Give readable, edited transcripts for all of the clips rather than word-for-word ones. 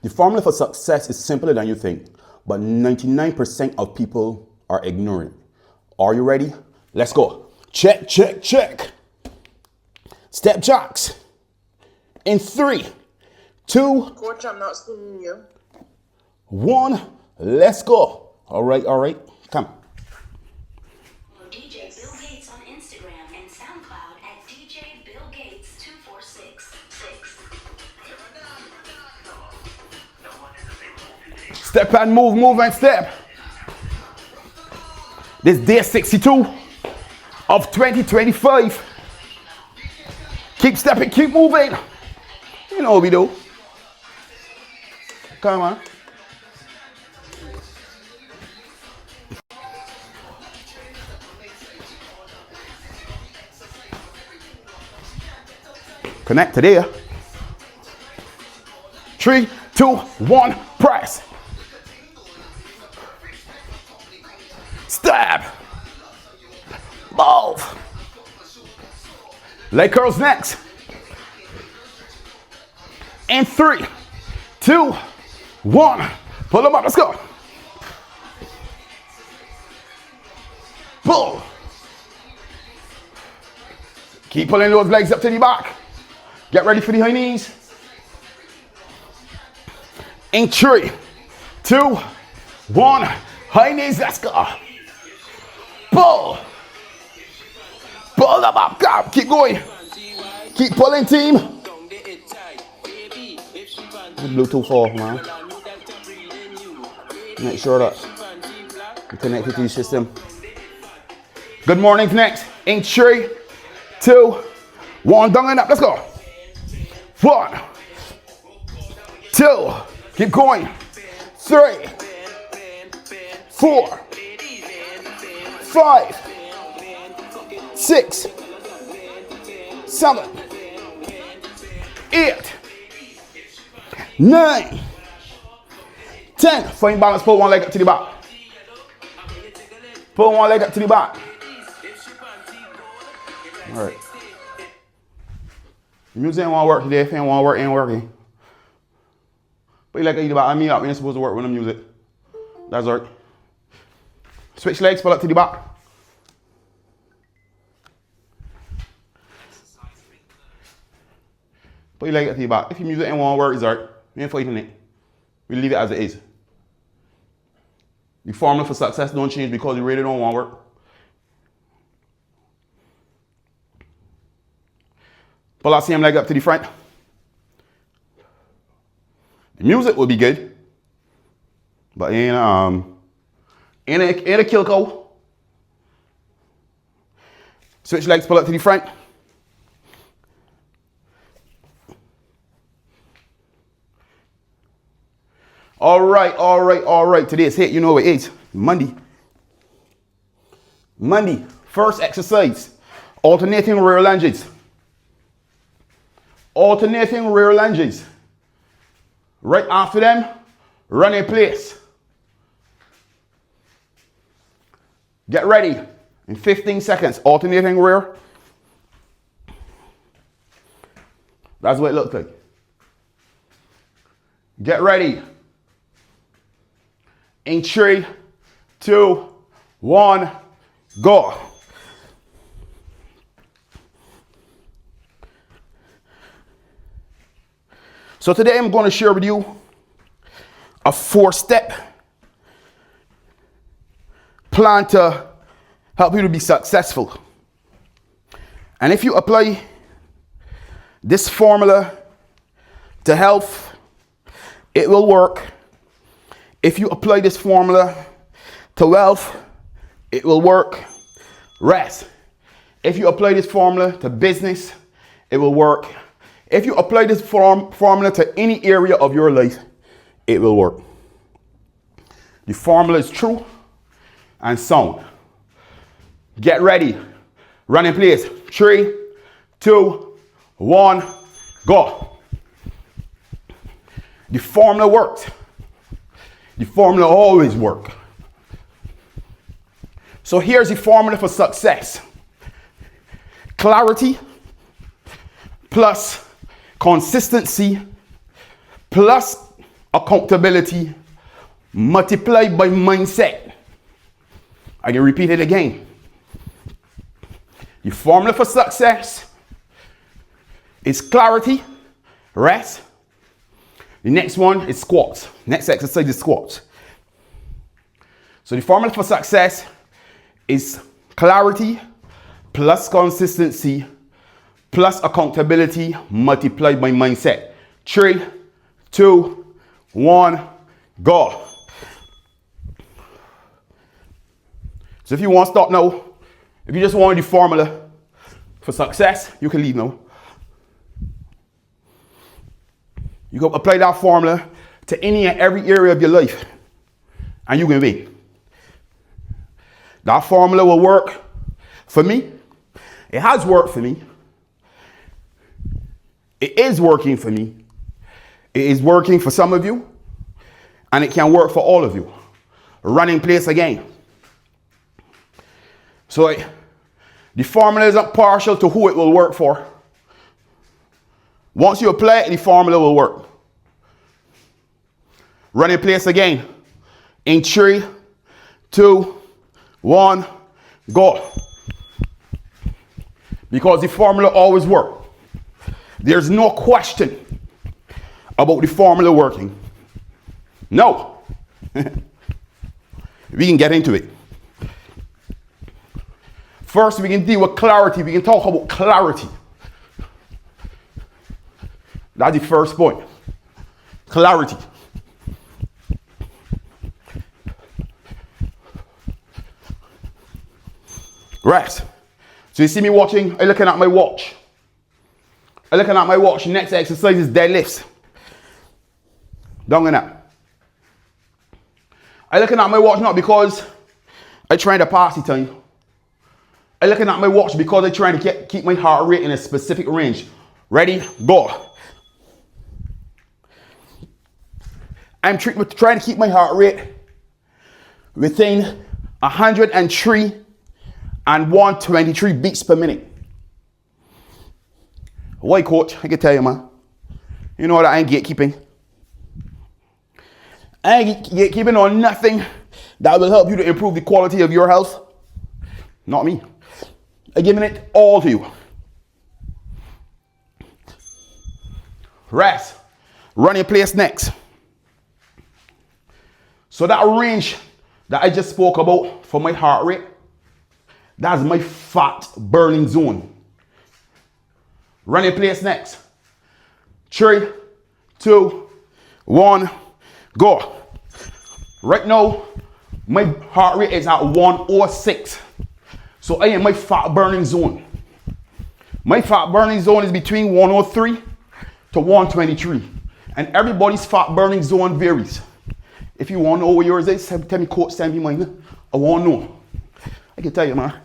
The formula for success is simpler than you think, but 99% of people are ignoring. Are you ready? Let's go. Check, check, check. Step jacks. In 3, 2, Coach, I'm not seeing you. 1. Let's go. All right. Come. DJ Bill Gates on Instagram and SoundCloud at DJ Bill Gates 2466. Step and move and step. This day 62 of 2025. Keep stepping, keep moving. You know what we do. Come on. Connect to there. 3, 2, 1, press. Stab. Move. Leg curls next. In 3, 2, 1. Pull them up. Let's go. Pull. Keep pulling those legs up to the back. Get ready for the high knees. In 3, 2, 1. High knees. Let's go. Pull. Pull them up. Go. Keep going. Keep pulling, team. Bluetooth off, man. Make sure that you connect to your system. Good morning. Next. In 3, 2, 1. Down and up. Let's go. 1, 2. Keep going. 3, 4, 5, 6, 7, 8, 9, 10. Find balance. Pull one leg up to the back. Pull one leg up to the back. All right. The music ain't want to work today. If it ain't want to work, it ain't working. But you like to back. I mean, you're supposed to work with the music. That's right. Switch legs. Pull up to the back. Put your leg up to the back. If your music ain't want to work, it's alright. We ain't fighting it. We leave it as it is. The formula for success don't change because you really don't want to work. Pull that same leg up to the front. The music will be good, but ain't a kill code. Switch legs, pull up to the front. All right. Today's hit, you know what it is. Monday. First exercise. Alternating rear lunges. Right after them, run in place. Get ready. In 15 seconds, alternating rear. That's what it looks like. Get ready. In 3, 2, 1, go. So today I'm going to share with you a 4-step plan to help you to be successful. And if you apply this formula to health, it will work. If you apply this formula to wealth, it will work. Rest. If you apply this formula to business, it will work. If you apply this formula to any area of your life, it will work. The formula is true and sound. Get ready. Run in place. 3, 2, 1, go. The formula works. The formula always works. So here's the formula for success. Clarity plus consistency plus accountability, multiplied by mindset. I can repeat it again. The formula for success is clarity, rest. The next one is squats. Next exercise is squats. So the formula for success is clarity plus consistency plus accountability multiplied by mindset. 3, 2, 1, go. So if you want to stop now, if you just want the formula for success, you can leave now. You can apply that formula to any and every area of your life, and you can win. That formula will work for me. It has worked for me. It is working for me. It is working for some of you, and it can work for all of you. Running place again. So the formula isn't partial to who it will work for. Once you apply it, the formula will work. Running place again. In 3, 2, 1, go. Because the formula always works. There's no question about the formula working. No. We can get into it. First, we can deal with clarity. We can talk about clarity. That's the first point. Clarity. Rest. So you see me watching, I'm looking at my watch. I'm looking at my watch. Next exercise is deadlifts. Down and up. I'm looking at my watch not because I'm trying to pass the time. I'm looking at my watch because I'm trying to keep my heart rate in a specific range. Ready? Go. I'm trying to keep my heart rate within 103 and 123 beats per minute. Why, coach? I can tell you, man. You know that I ain't gatekeeping. I ain't gatekeeping on nothing that will help you to improve the quality of your health. Not me. I'm giving it all to you. Rest. Run your place next. So that range that I just spoke about for my heart rate, that's my fat burning zone. Run your place next. 3, 2, 1, go. Right now, my heart rate is at 106. So I am in my fat burning zone. My fat burning zone is between 103 to 123. And everybody's fat burning zone varies. If you want to know what yours is, tell me, coach, send me mine. I want to know. I can tell you, man.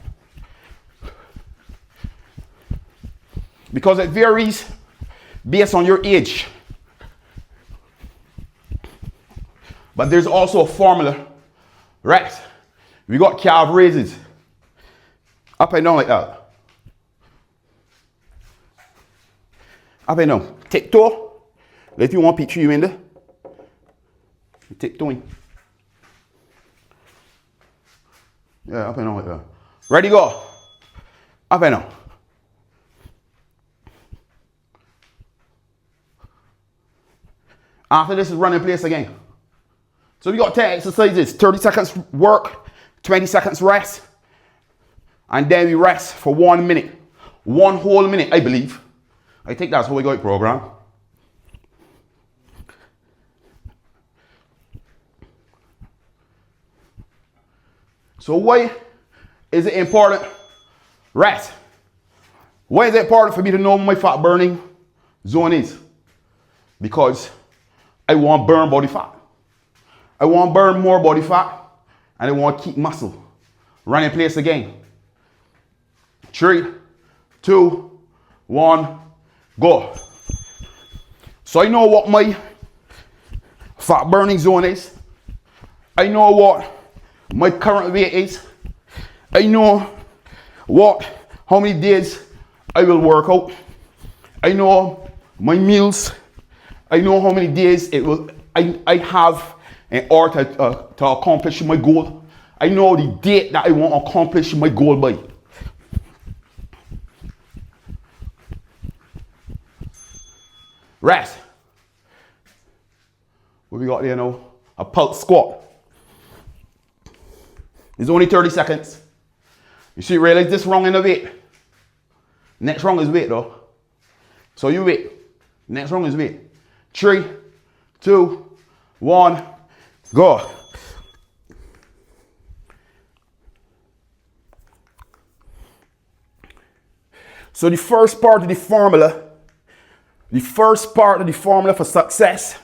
Because it varies based on your age. But there's also a formula, right? We got calf raises. Up and down like that. Up and down. Tick-toe. If you want to picture you in there. Tick-toeing. Yeah, up and down like that. Ready, go. Up and down. After this is running place again. So we got 10 exercises. 30 seconds work, 20 seconds rest. And then we rest for 1 minute. 1 whole minute, I believe. I think that's how we got it programmed. So why is it important? Rest. Why is it important for me to know my fat burning zone is? Because I want to burn body fat. I want to burn more body fat, and I want to keep muscle. Run in place again. 3, 2, 1, go. So I know what my fat burning zone is. I know what my current weight is. I know how many days I will work out. I know my meals. I know how many days it will I have in order to accomplish my goal. I know the date that I want to accomplish my goal by. Rest. What we got there now? A pulse squat. It's only 30 seconds. You see, realize this wrong in the weight. Next wrong is weight though. So you wait. Next wrong is weight. 3, 2, 1, go. So the first part of the formula for success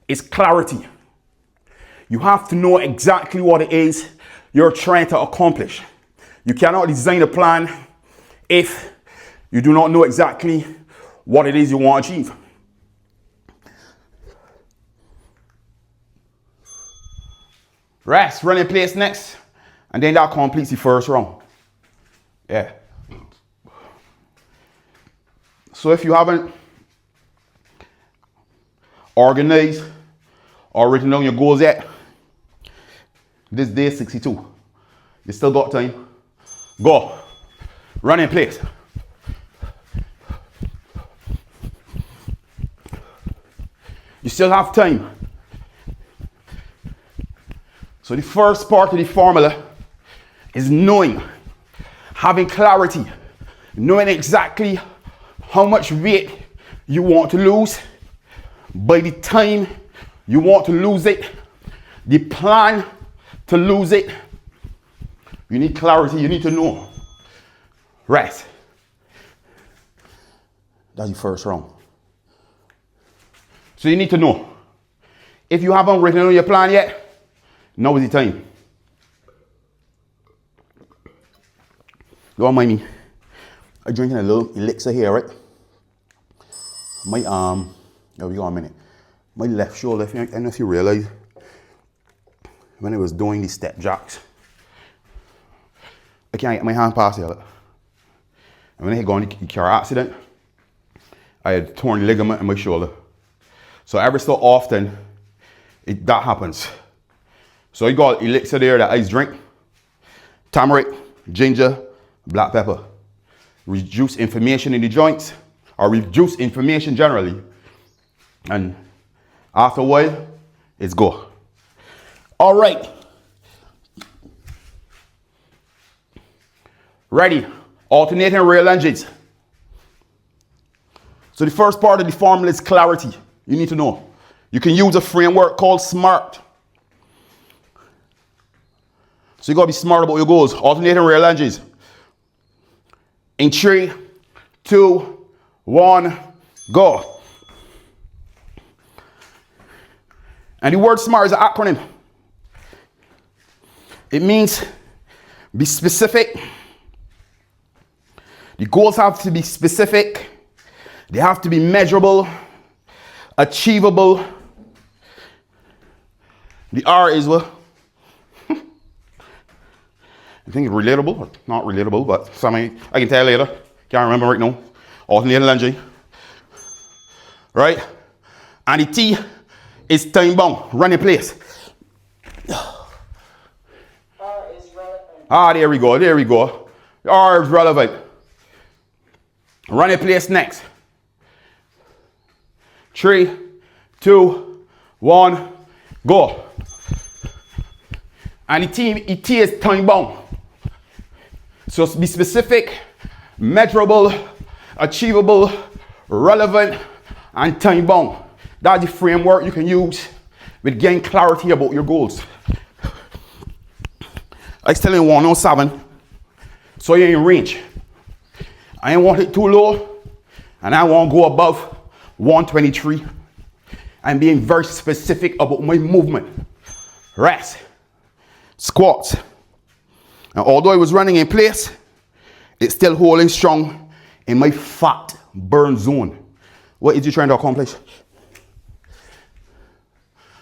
is clarity. You have to know exactly what it is you're trying to accomplish. You cannot design a plan if you do not know exactly what it is you want to achieve. Rest, run in place next, and then that completes the first round. Yeah. So if you haven't organized or written down your goals yet, this day is 62. You still got time. Go. Run in place. You still have time. So the first part of the formula is knowing, having clarity, knowing exactly how much weight you want to lose, by the time you want to lose it, the plan to lose it. You need clarity, you need to know. Rest. That's the first round. So you need to know. If you haven't written on your plan yet, now is the time. Don't mind me. I'm drinking a little elixir here, right? My arm, there we go a minute. My left shoulder, I don't know if you realize, when I was doing the step jacks, I can't get my hand past it. And when I had gone in the car accident, I had torn ligament in my shoulder. So every so often, that happens. So you got elixir there that I drink. Turmeric, ginger, black pepper. Reduce inflammation in the joints, or reduce inflammation generally. And after a while, it's go. All right. Ready. Alternating rear lunges. So the first part of the formula is clarity. You need to know. You can use a framework called SMART. So you gotta be smart about your goals. Alternating rear lunges. In 3, 2, 1, go. And the word SMART is an acronym. It means be specific. The goals have to be specific. They have to be measurable, achievable. The R is what? I think it's relatable, or not relatable, but something I can tell you later. Can't remember right now. Alternating lunging. Right? And the T is time bound. Run in place. R is relevant. Ah, there we go. There we go. R is relevant. Run in place next. 3, 2, 1, go. And the T is time bound. So be specific, measurable, achievable, relevant, and time bound. That's the framework you can use with gain clarity about your goals. I still in 107, so you're in range. I ain't want it too low, and I won't go above 123. I'm being very specific about my movement. Rest. Squats. And although I was running in place, it's still holding strong in my fat burn zone. What is you trying to accomplish?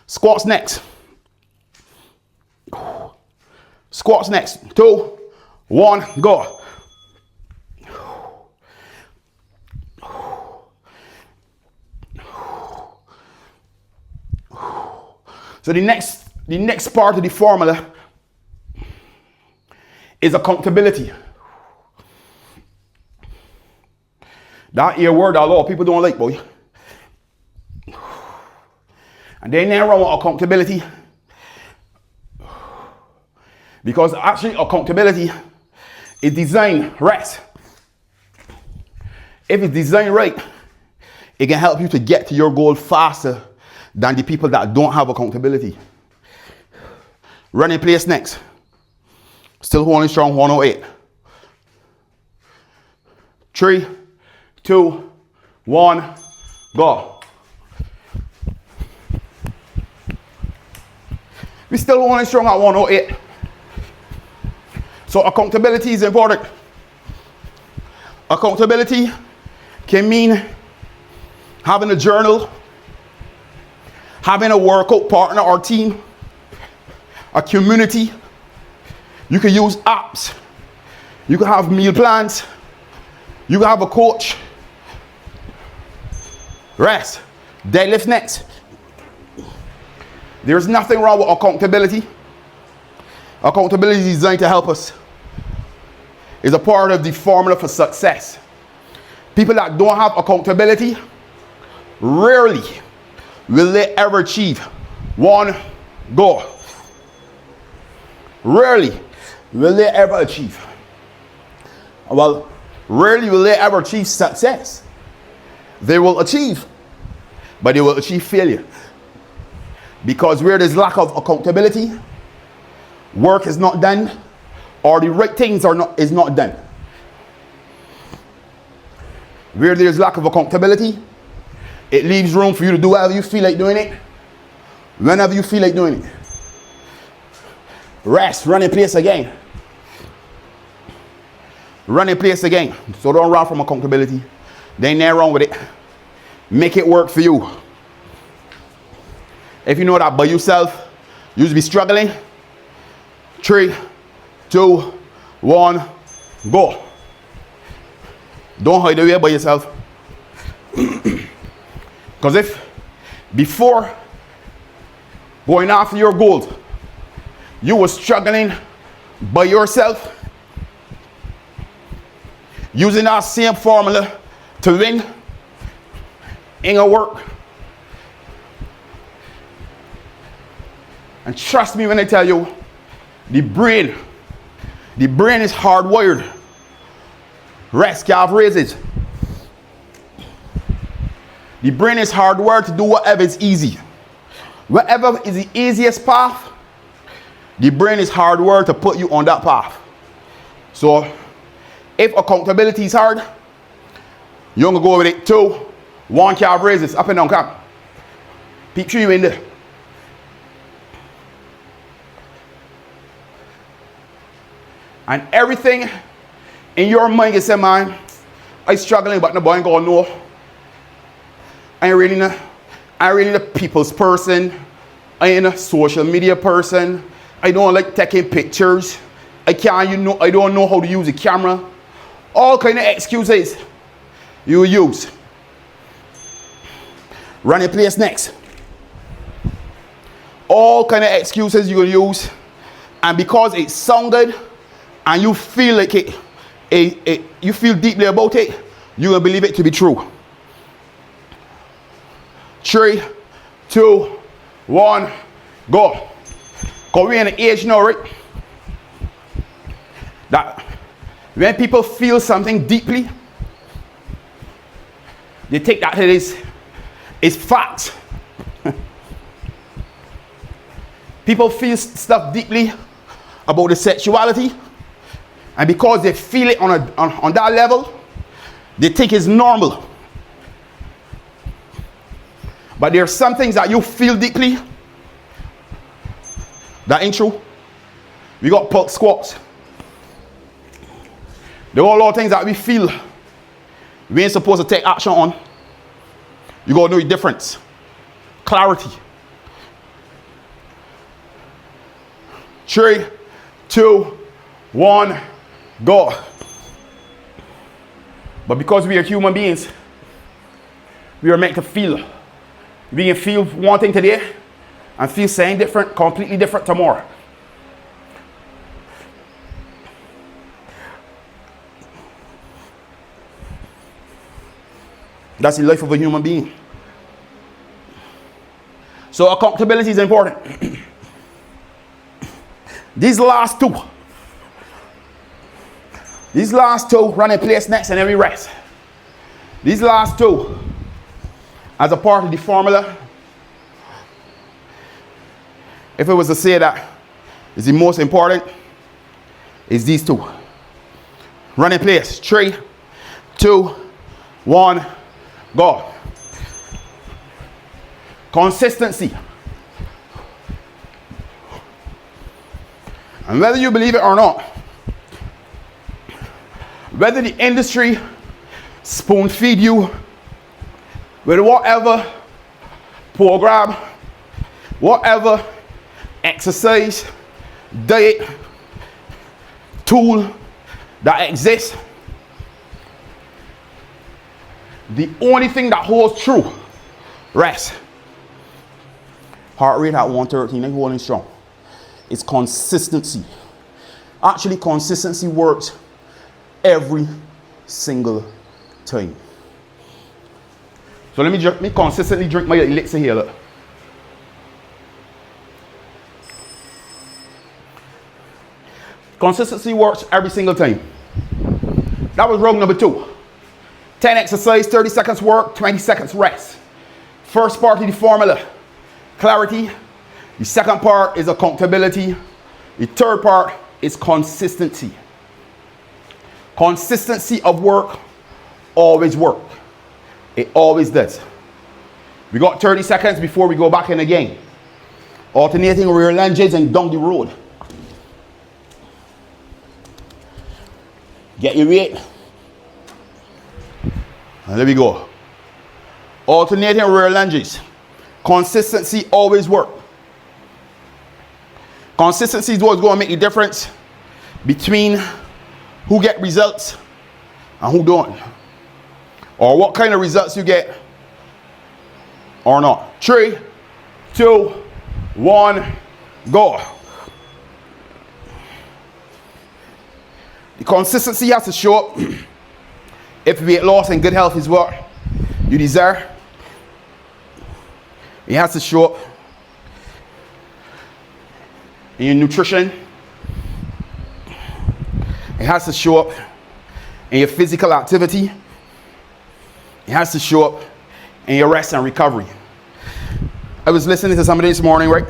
Squats next. Squats next. 2, 1, go. So the next part of the formula is accountability. That here word a lot of people don't like, boy. And they never want accountability. Because actually accountability is designed right. If it's designed right, it can help you to get to your goal faster than the people that don't have accountability. Running place next. Still holding strong, 108. 3, 2, 1, go. We still holding strong at 108. So accountability is important. Accountability can mean having a journal, having a workout partner or team, a community. You can use apps. You can have meal plans. You can have a coach. Rest. Deadlift next. There's nothing wrong with accountability. Accountability is designed to help us. It's a part of the formula for success. People that don't have accountability, rarely will they ever achieve. 1, go. Rarely will they ever achieve. Well, rarely will they ever achieve success. They will achieve, but they will achieve failure. Because where there's lack of accountability, work is not done, or the right things is not done. Where there's lack of accountability, it leaves room for you to do whatever you feel like doing it, whenever you feel like doing it. Rest, run in place again. Run in place again. So don't run from accountability. There ain't nothing wrong with it. Make it work for you. If you know that by yourself, you'll be struggling. 3, 2, 1, go. Don't hide away by yourself. Because if before going after your goals, you were struggling by yourself, using that same formula to win, ain't gonna work. And trust me when I tell you, the brain is hardwired. Rest, calf raises. The brain is hardwired to do whatever is easy. Whatever is the easiest path, the brain is hardwired to put you on that path. So, if accountability is hard, you're gonna go with it. 2, 1, calf raises, up and down, calf. Picture you in there. And everything in your mind is saying, man, I'm struggling, but nobody ain't gonna know. I ain't really a people's person. I ain't a social media person. I don't like taking pictures. I don't know how to use a camera. All kind of excuses you use. Run in place next. All kind of excuses you use. And because it sounded and you feel like you feel deeply about it, you will believe it to be true. 3, 2, 1, go. Because we're in an age now, right? That when people feel something deeply, they take that it's fact. People feel stuff deeply about the sexuality, and because they feel it on that level, they think it's normal. But there are some things that you feel deeply that ain't true. We got pulse squats. There are a lot of things that we feel we ain't supposed to take action on. You gotta know the difference. Clarity. 3, 2, 1, go. But because we are human beings, we are meant to feel. We can feel one thing today, and feel something different, completely different tomorrow. That's the life of a human being. So accountability is important. These last two, run in place next and then we rest. These last two, as a part of the formula, if it was to say that is the most important, is these two. Run in place. 3, 2, 1, go. Consistency. And whether you believe it or not, whether the industry spoon feed you with whatever program, whatever exercise, diet, tool that exists, the only thing that holds true, rest. Heart rate at 113, and holding strong. It's consistency. Actually, consistency works every single time. So let me consistently drink my elixir here. Look. Consistency works every single time. That was rung number 2. 10 exercise, 30 seconds work, 20 seconds rest. First part of the formula, clarity. The second part is accountability. The third part is consistency. Consistency of work always works. It always does. We got 30 seconds before we go back in again. Alternating rear lunges and down the road. Get your weight. And there we go. Alternating rear lunges. Consistency always works. Consistency is what's going to make the difference between who get results and who don't. Or what kind of results you get or not. 3, 2, 1, go. The consistency has to show up if weight loss and good health is what you desire. It has to show up in your nutrition. It has to show up in your physical activity. It has to show up in your rest and recovery. I was listening to somebody this morning, right?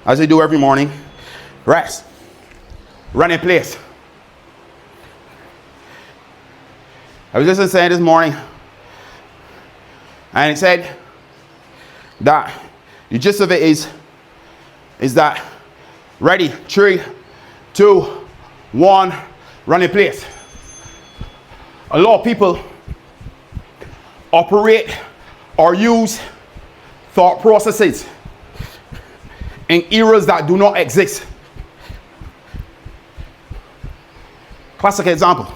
As I do every morning. Rest. Run in place. I was listening to saying this morning, and it said that the gist of it is that ready, 3, 2, 1, run in place. A lot of people operate or use thought processes in eras that do not exist. Classic example.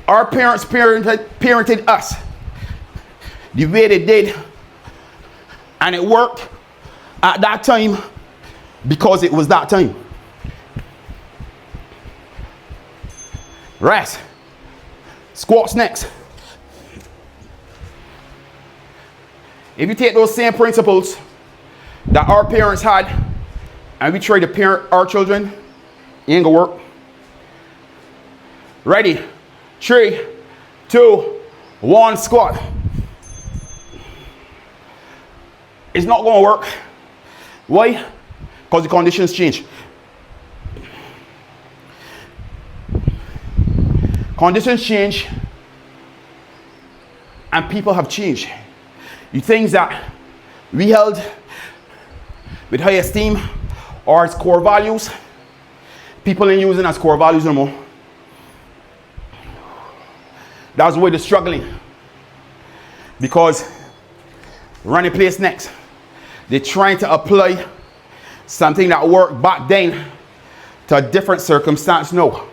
Our parents parented us the way they did, and it worked at that time because it was that time. Rest. Squats next. If you take those same principles that our parents had and we try to parent our children, it ain't gonna work. Ready? 3, 2, 1, squat. It's not going to work. Why? Because the conditions change. Conditions change and people have changed. The things that we held with high esteem or as core values, people ain't using as core values no more. That's why they're struggling. Because run in place next. They're trying to apply something that worked back then to a different circumstance now.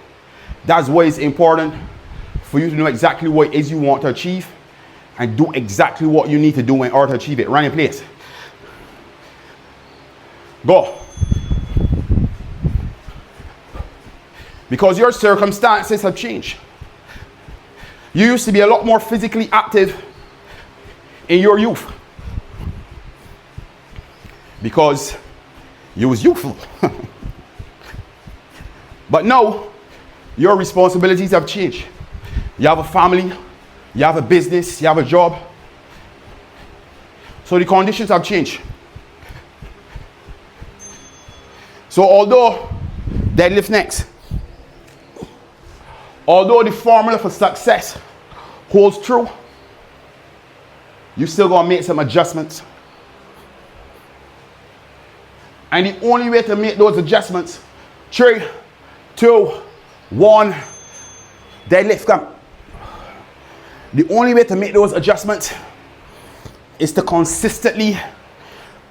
That's why it's important for you to know exactly what it is you want to achieve and do exactly what you need to do in order to achieve it. Run in place. Go. Because your circumstances have changed. You used to be a lot more physically active in your youth. Because you was youthful. But now, your responsibilities have changed. You have a family, you have a business, you have a job. So the conditions have changed. So although deadlift next, although the formula for success holds true, you still gonna make some adjustments. And the only way to make those adjustments, 3, 2, 1, deadlift, come. The only way to make those adjustments is to consistently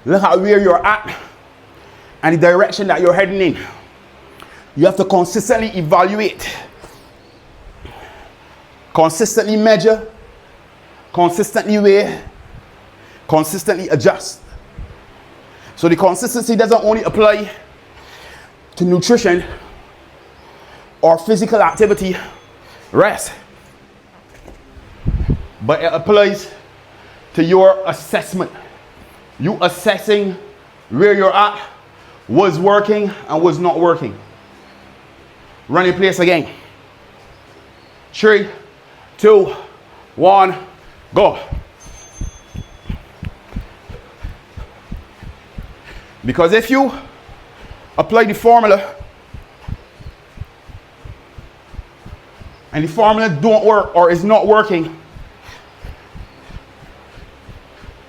look at where you're at and the direction that you're heading in. You have to consistently evaluate, consistently measure, consistently weigh, consistently adjust. So the consistency doesn't only apply to nutrition or physical activity, rest, but it applies to your assessment. You assessing where you're at, what's working and what's not working. Run in place again. 3, 2, 1, go. Because if you apply the formula and the formula don't work or is not working,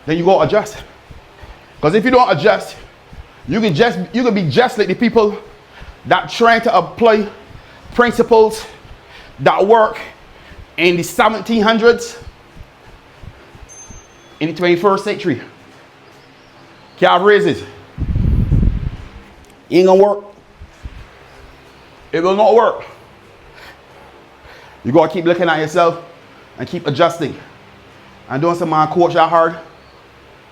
then you go adjust. Because if you don't adjust, you can be just like the people that trying to apply principles that work in the 1700s in the 21st century. Calf raises. Ain't gonna work. It will not work. You gotta keep looking at yourself and keep adjusting. And doing some man coach that hard.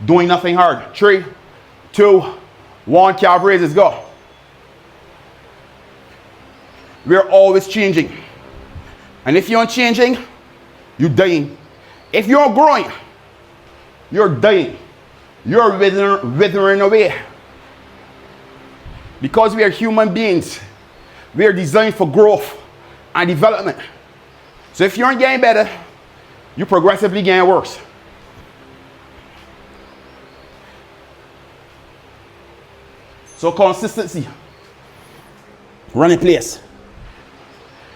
Doing nothing hard. 3, 2, 1, calf raises, go. We're always changing. And if you're changing, you're dying. If you're growing, you're dying. You're withering away. Because we are human beings, we are designed for growth and development. So if you aren't getting better, you progressively getting worse. So consistency. Run in place.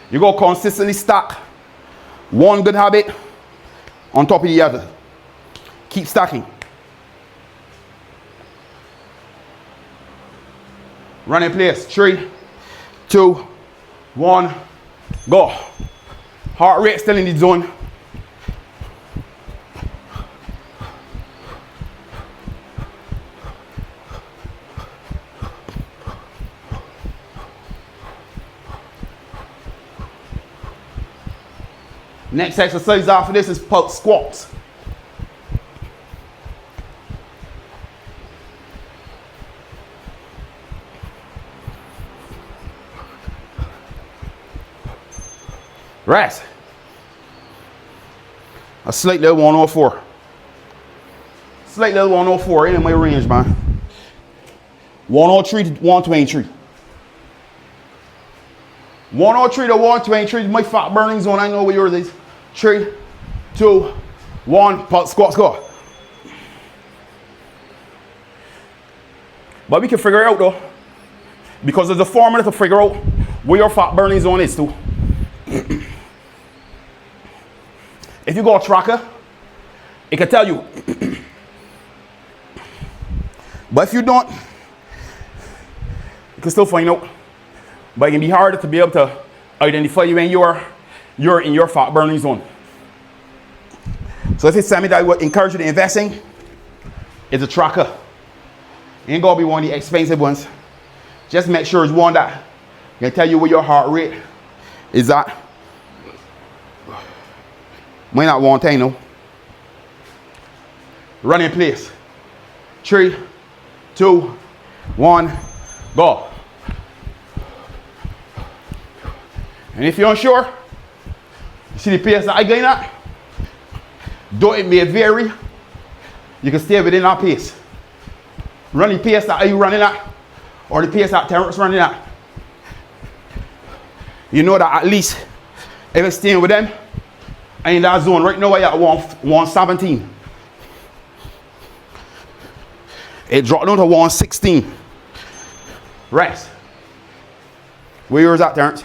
You go consistently stack one good habit on top of the other. Keep stacking. Run in place. 3, 2, 1, go. Heart rate still in the zone. Next exercise after this is pulse squats. Rest. A slight little 104. Slight little 104 in my range, man. 103 to 123. 103 to 123 is my fat burning zone. I know what yours is. 3, 2, 1, pulse squats, go. But we can figure it out though. Because there's a formula to figure out where your fat burning zone is too. If you go a tracker, it can tell you. But if you don't, you can still find out. But it can be harder to be able to identify when you're in your fat burning zone. So if it's something that I would encourage you to invest in, it's a tracker. It ain't gonna be one of the expensive ones. Just make sure it's one that can tell you where your heart rate is at. Might not want to, no. Run in place. 3, 2, 1, go. And if you're unsure, you see the pace that I'm going at? Though it may vary, you can stay within that pace. Run the pace that you running at, or the pace that Terrence running at. You know that at least if you're staying with them, and in that zone right now you're at 117. It dropped down to 116. Rest. Where yours at, Terrence?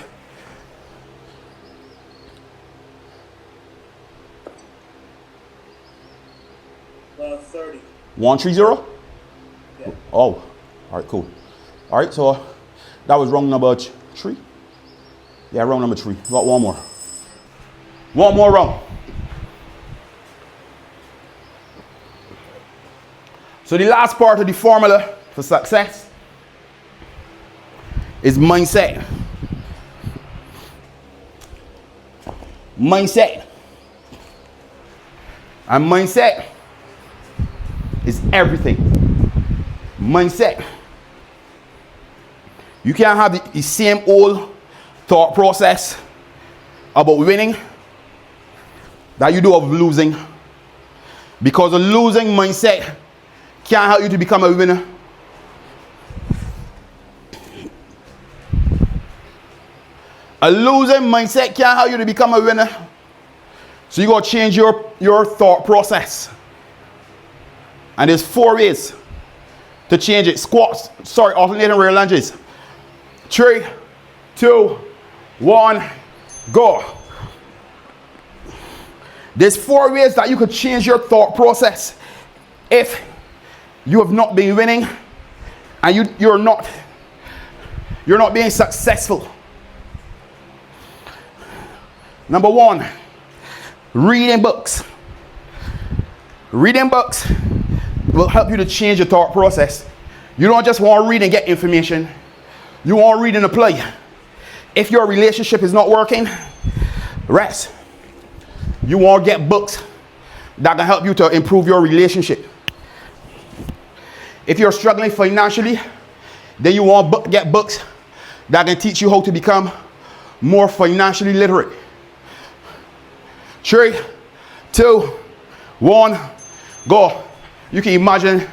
30. 130? Yeah. Oh, all right, cool. All right, so that was round number 3. Yeah, round number 3. Got one more. One more round. So the last part of the formula for success is mindset. Mindset. And mindset is everything. Mindset. You can't have the same old thought process about winning that you do of losing, because a losing mindset can't help you to become a winner. A losing mindset can't help you to become a winner. So you got to change your thought process. And there's 4 ways to change it. Squats, alternating rear lunges. 3, 2, 1, go. There's 4 ways that you could change your thought process if you have not been winning and you're not being successful. Number 1, reading books. Reading books will help you to change your thought process. You don't just want to read and get information. You want to read and apply. If your relationship is not working, rest. You want to get books that can help you to improve your relationship. If you're struggling financially, then you want to get books that can teach you how to become more financially literate. 3, 2, 1, go. You can imagine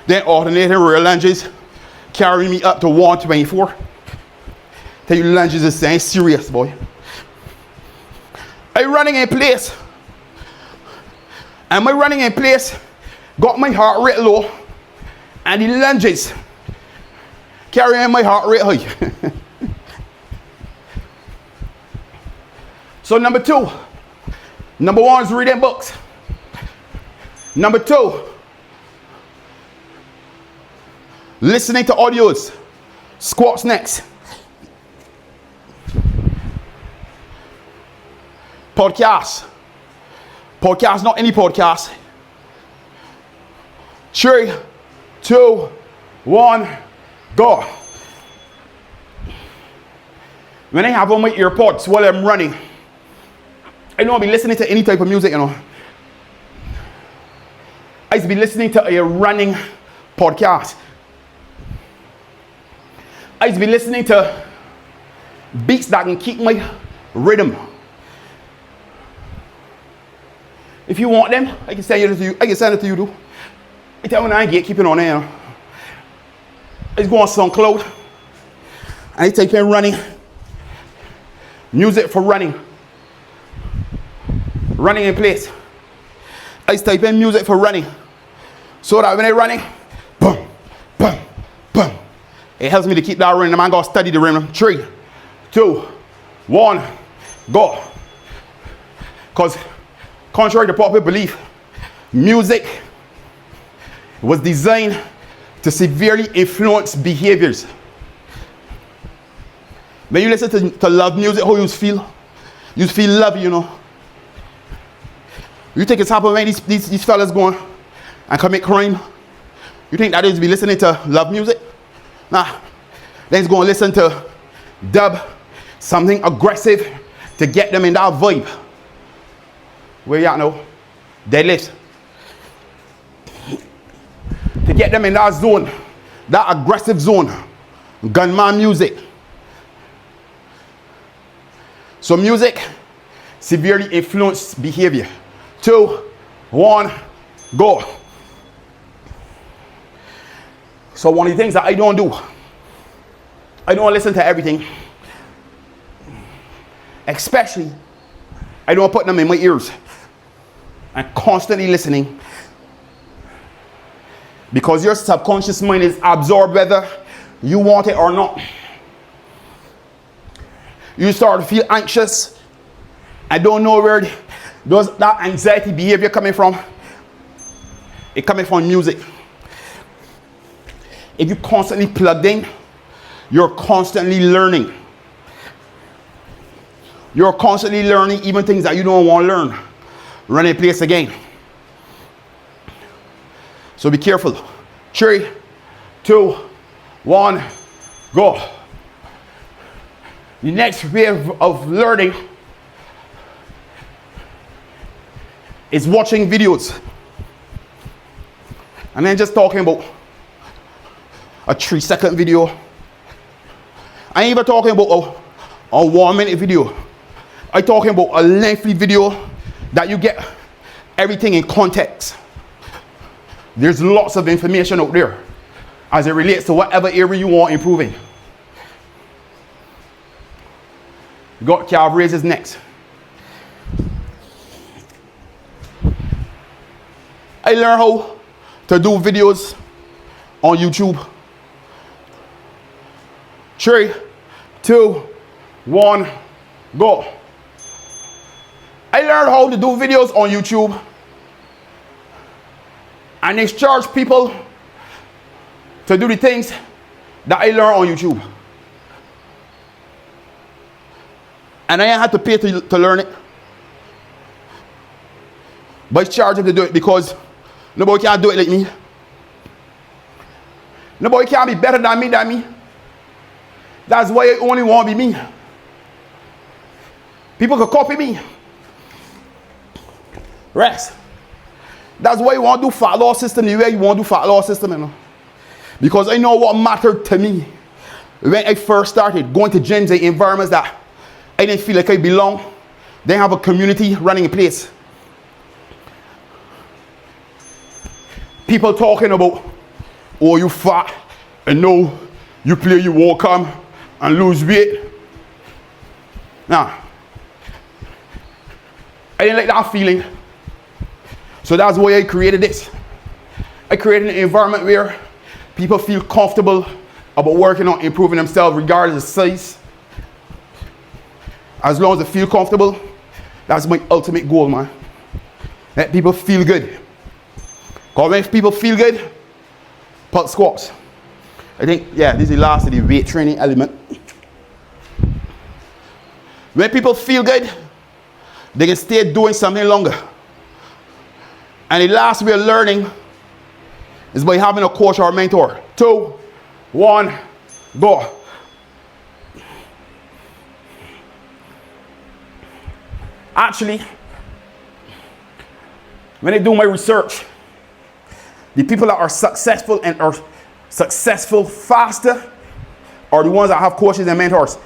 then alternating rear lunges carrying me up to 124. Tell you lunges is saying serious, boy. I'm running in place. And my running in place got my heart rate low, and the lunges carrying my heart rate high. So number 2. Number 1 is reading books. Number 2, listening to audios. Squats next. Podcasts. Podcast, not any podcast. 3, 2, 1, go. When I have on my earpods while I'm running, I don't be listening to any type of music, you know. I used to be listening to a running podcast. I used to be listening to beats that can keep my rhythm. If you want them, I can send it to you. I can send it to you too. I tell you when I get keeping on there. You know. I just go on SoundCloud and I type in running. Music for running. Running in place. I just type in music for running. So that when I'm running, boom, boom, boom. It helps me to keep that rhythm. I'm going to study the rhythm. 3, 2, 1, go. Because contrary to popular belief, music was designed to severely influence behaviors. When you listen to love music, how you feel? You feel love, you know. You think it's happening when these fellas going and commit crime? You think that is be listening to love music? Nah. Then it's going to listen to dub, something aggressive to get them in that vibe. Where you at now? Deadlift. To get them in that zone that aggressive zone, gunman music. So music severely influences behavior. 2, 1, go. So one of the things that I don't do, I don't listen to everything. Especially, I don't put them in my ears. I'm constantly listening. Because your subconscious mind is absorbed whether you want it or not. You start to feel anxious. I don't know where that anxiety behavior coming from. It coming from music. If you constantly plugged in, you're constantly learning. You're constantly learning even things that you don't want to learn. Run a place again. So be careful. 3, 2, 1, go. The next wave of learning is watching videos. And then just talking about a 3-second video. I ain't even talking about a 1-minute video. I'm talking about a lengthy video that you get everything in context. There's lots of information out there as it relates to whatever area you want improving. You got calf raises next. I learned how to do videos on YouTube. 3, 2, 1, go. I learned how to do videos on YouTube, and they charge people to do the things that I learned on YouTube. And I had to pay to learn it. But it's charging to do it because nobody can do it like me. Nobody can be better than me. That's why I only want to be me. People can copy me. Rest. That's why you want to do fat loss system the way you want to do fat loss system, you know. Because I know what mattered to me when I first started going to gyms and environments that I didn't feel like I belong. They have a community running a place. People talking about, oh, you fat, and no, you play, you won't come and lose weight. Nah, I didn't like that feeling. So that's why I created this. I created an environment where people feel comfortable about working on improving themselves regardless of size. As long as they feel comfortable, that's my ultimate goal, man. Let people feel good. Because when people feel good, pulse squats. I think, yeah, this is the last of the weight training element. When people feel good, they can stay doing something longer. And the last way of learning is by having a coach or a mentor. 2, 1, go. Actually, when I do my research, the people that are successful and are successful faster are the ones that have coaches and mentors.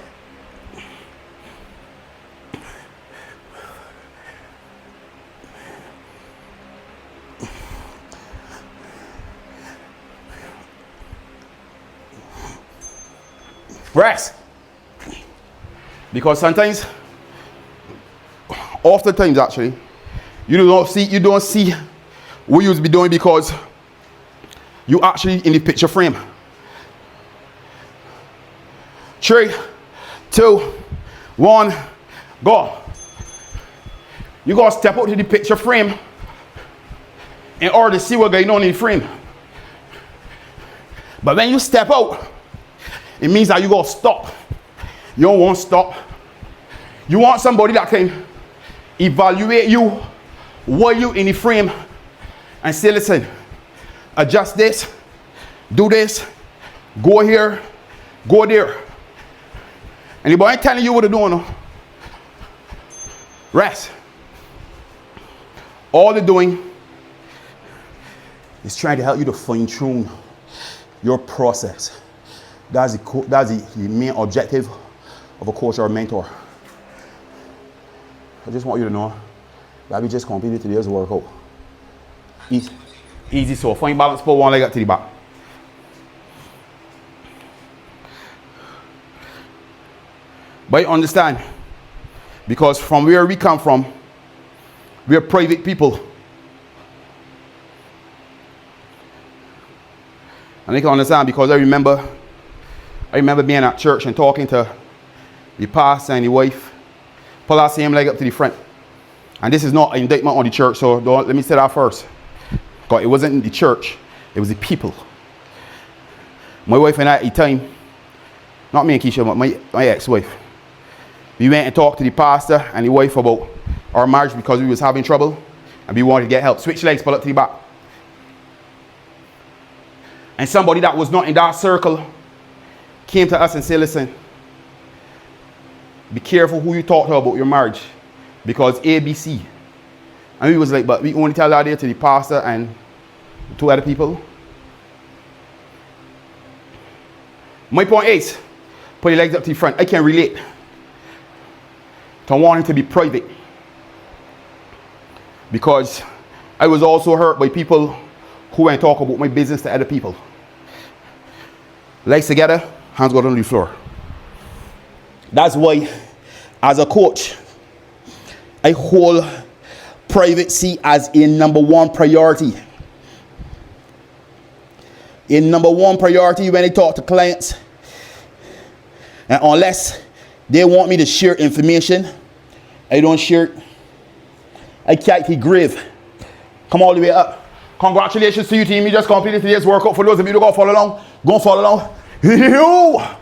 Rest. Because sometimes, oftentimes actually, you don't see what you be doing because you actually in the picture frame. 3, 2, 1, go. You gotta step out to the picture frame in order to see what's going on in the frame. But when you step out, it means that you gotta stop. You don't want to stop. You want somebody that can evaluate you while you in the frame and say, listen, adjust this, do this, go here, go there. Anybody ain't telling you what to do, no? Rest. All they're doing is trying to help you to fine tune your process. That's the main objective of a coach or a mentor. I just want you to know that we just completed today's workout. Easy, so find balance, pull one leg up to the back. But you understand, because from where we come from, we are private people. And you can understand, because I remember being at church and talking to the pastor and the wife. Pull that same leg up to the front. And this is not an indictment on the church, so let me say that first. Because it wasn't the church, it was the people. My wife and I at the time, not me and Keisha, but my ex-wife, we went and talked to the pastor and the wife about our marriage because we was having trouble and we wanted to get help. Switch legs, pull up to the back. And somebody that was not in that circle came to us and said, listen, be careful who you talk to about your marriage, because ABC. And we was like, but we only tell that there to the pastor and 2 other people. My point is, put your legs up to the front. I can relate to wanting to be private, because I was also hurt by people who went and talk about my business to other people. Legs together, hands go down on the floor. That's why, as a coach, I hold privacy as a number 1 priority. A number 1 priority when I talk to clients. And unless they want me to share information, I don't share it. I can't keep grave. Come all the way up. Congratulations to you, team. You just completed today's workout. For those of you who go follow along, go follow along.